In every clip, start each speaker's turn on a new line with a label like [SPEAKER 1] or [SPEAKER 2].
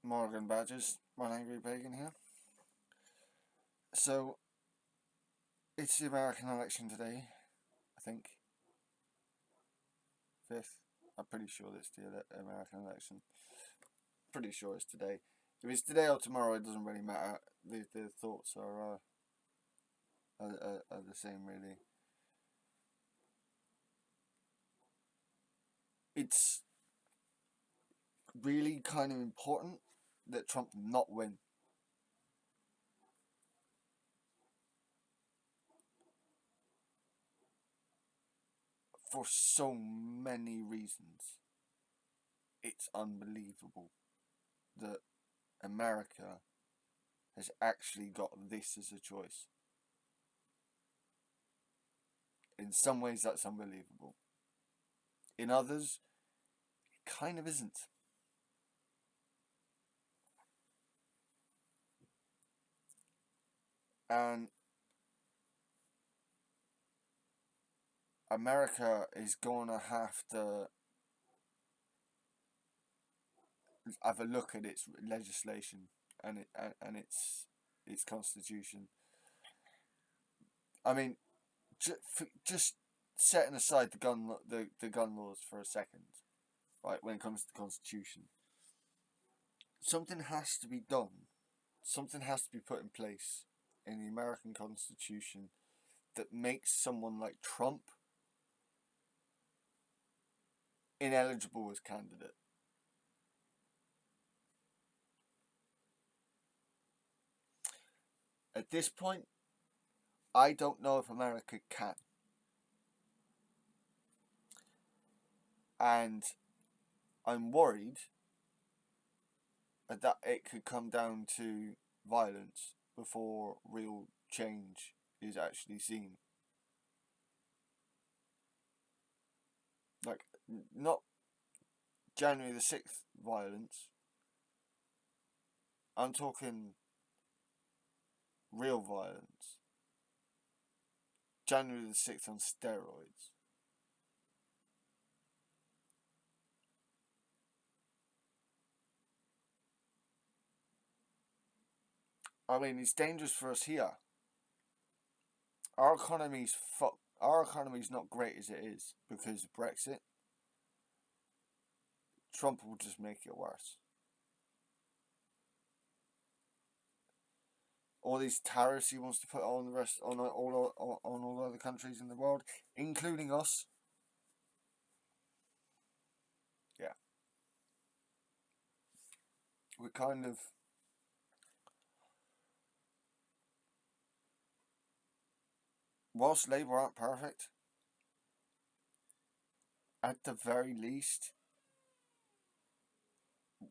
[SPEAKER 1] Morgan Badgers, one angry pagan here. So, it's the American election today, I think. 5th. I'm pretty sure it's the American election. Pretty sure it's today. If it's today or tomorrow, it doesn't really matter. The thoughts are the same, really. It's really kind of important that Trump not win. For so many reasons. It's unbelievable that America has actually got this as a choice. In some ways, that's unbelievable. In others, it kind of isn't. And America is going to have to have a look at its legislation and its constitution. I mean, just setting aside the gun laws for a second, right? When it comes to the constitution, something has to be done. Something has to be put in place in the American Constitution that makes someone like Trump ineligible as candidate. At this point, I don't know if America can. And I'm worried that it could come down to violence before real change is actually seen. Like, not January the 6th violence. I'm talking real violence. January the 6th on steroids. I mean, it's dangerous for us here. Our economy's not great as it is because of Brexit. Trump will just make it worse. All these tariffs he wants to put on the rest on all other countries in the world, including us. Yeah, we're kind of whilst Labour aren't perfect, at the very least,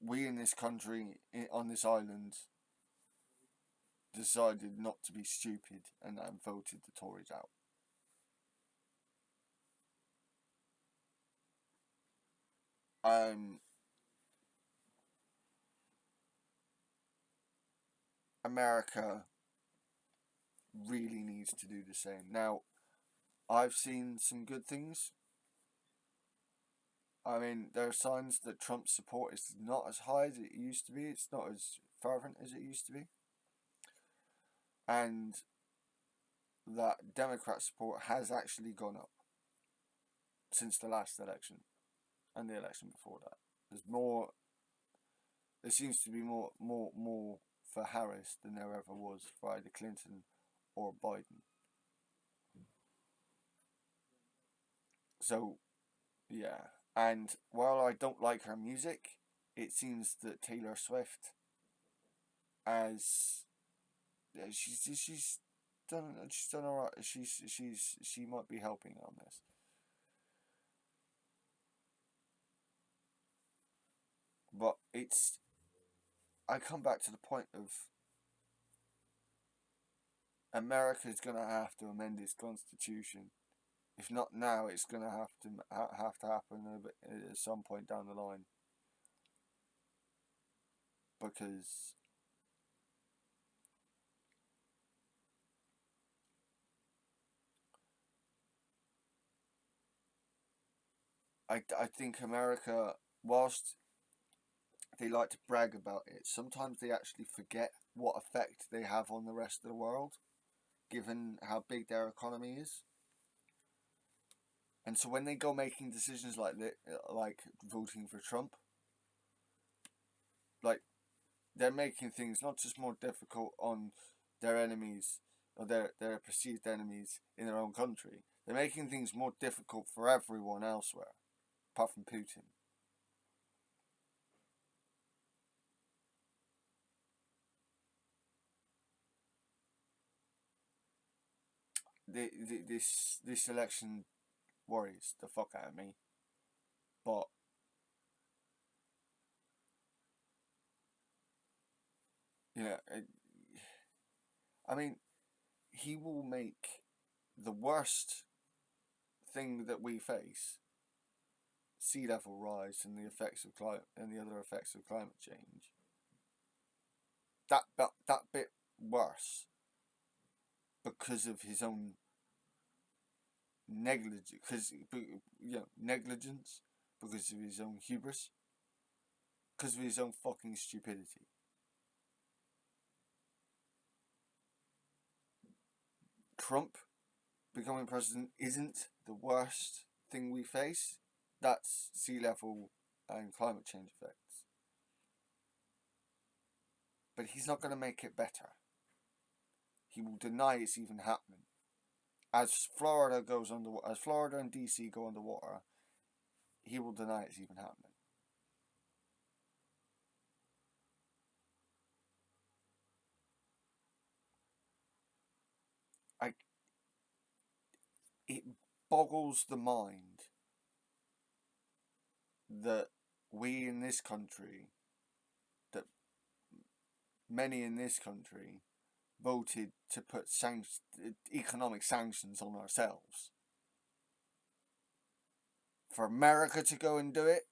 [SPEAKER 1] we in this country on this island decided not to be stupid and voted the Tories out. America really needs to do the same. Now, I've seen some good things. I mean, there are signs that Trump's support is not as high as it used to be. It's not as fervent as it used to be. And that Democrat support has actually gone up since the last election and the election before that. There's more. There seems to be more for Harris than there ever was for either Clinton or Biden. So, yeah. And while I don't like her music, it seems that Taylor Swift, as she's done alright. She might be helping on this. But I come back to the point of America is going to have to amend its constitution. If not now, it's going to have to happen at some point down the line. Because I think America, whilst they like to brag about it. Sometimes they actually forget what effect they have on the rest of the world, given how big their economy is. And so when they go making decisions like that, like voting for Trump, like they're making things not just more difficult on their enemies or their perceived enemies in their own country. They're making things more difficult for everyone elsewhere, apart from Putin. This election worries the fuck out of me, but you know, I mean, he will make the worst thing that we face, sea level rise and the effects of climate and the other effects of climate change, that bit worse because of his own negligence, negligence, because of his own hubris, because of his own fucking stupidity. Trump becoming president isn't the worst thing we face. That's sea level and climate change effects. But he's not going to make it better. He will deny it's even happening. As Florida and DC go underwater, he will deny it's even happening. I, it boggles the mind that we in this country, that many in this country, voted to put economic sanctions on ourselves. For America to go and do it,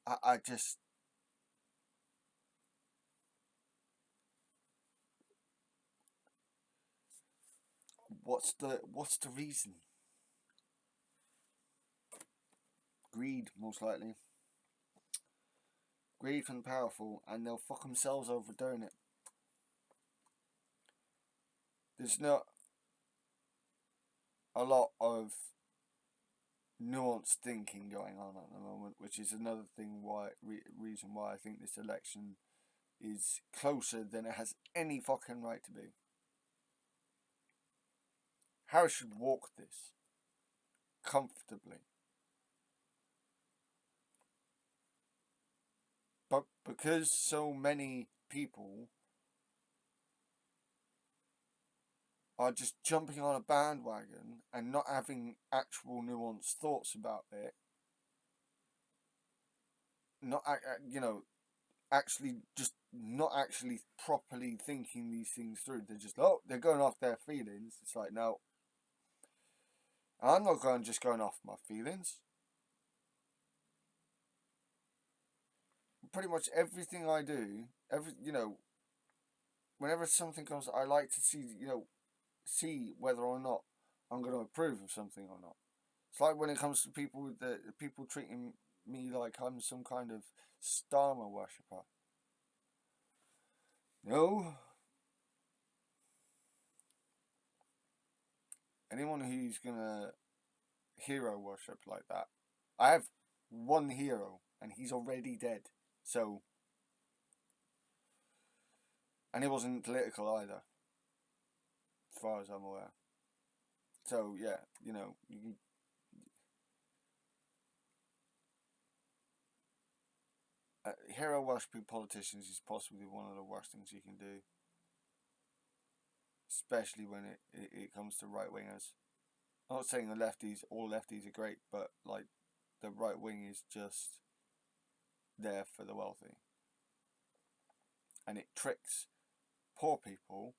[SPEAKER 1] I just. What's the reason? Greed, most likely. Greed from the powerful, and they'll fuck themselves over doing it. There's not a lot of nuanced thinking going on at the moment, which is another thing reason why I think this election is closer than it has any fucking right to be. Harris should walk this comfortably. But because so many people are just jumping on a bandwagon and not having actual nuanced thoughts about it, not actually just not actually properly thinking these things through. They're going off their feelings. It's like, no, I'm not just going off my feelings. Pretty much everything I do, whenever something comes, I like to see whether or not I'm going to approve of something or not. It's like when it comes to people treating me like I'm some kind of Starmer worshipper. No. Anyone who's gonna hero worship like that. I have one hero and he's already dead. So, and he wasn't political either, as far as I'm aware. So yeah, hero worshipping politicians is possibly one of the worst things you can do, especially when it comes to right wingers. I'm not saying all lefties are great, but like the right wing is just there for the wealthy, and it tricks poor people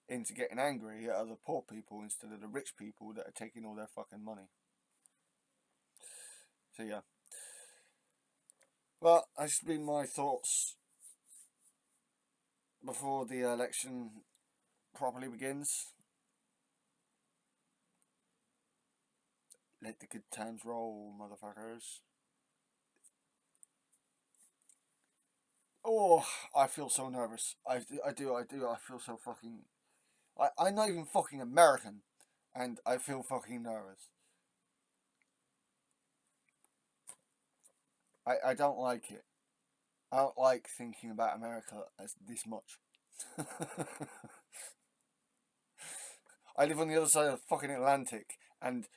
[SPEAKER 1] into getting angry at other poor people instead of the rich people that are taking all their fucking money. So yeah. Well, that's been my thoughts before the election properly begins. Let the good times roll, motherfuckers. Oh, I feel so nervous. I do. I feel so fucking. I'm not even fucking American, and I feel fucking nervous. I don't like it. I don't like thinking about America as this much. I live on the other side of the fucking Atlantic, and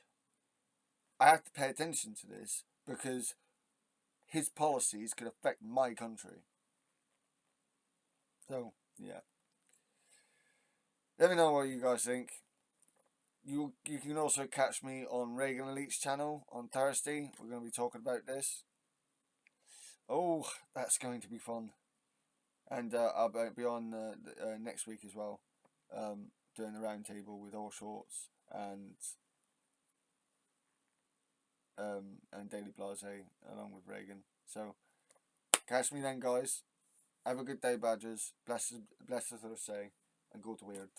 [SPEAKER 1] I have to pay attention to this because his policies could affect my country. So, yeah. Let me know what you guys think. You can also catch me on Reagan Elite's channel on Thursday. We're going to be talking about this. Oh, that's going to be fun. And I'll be on next week as well, doing the roundtable with All Shorts and Daily Blase along with Reagan. So catch me then, guys. Have a good day, Badgers. Bless us, say, and go to weird.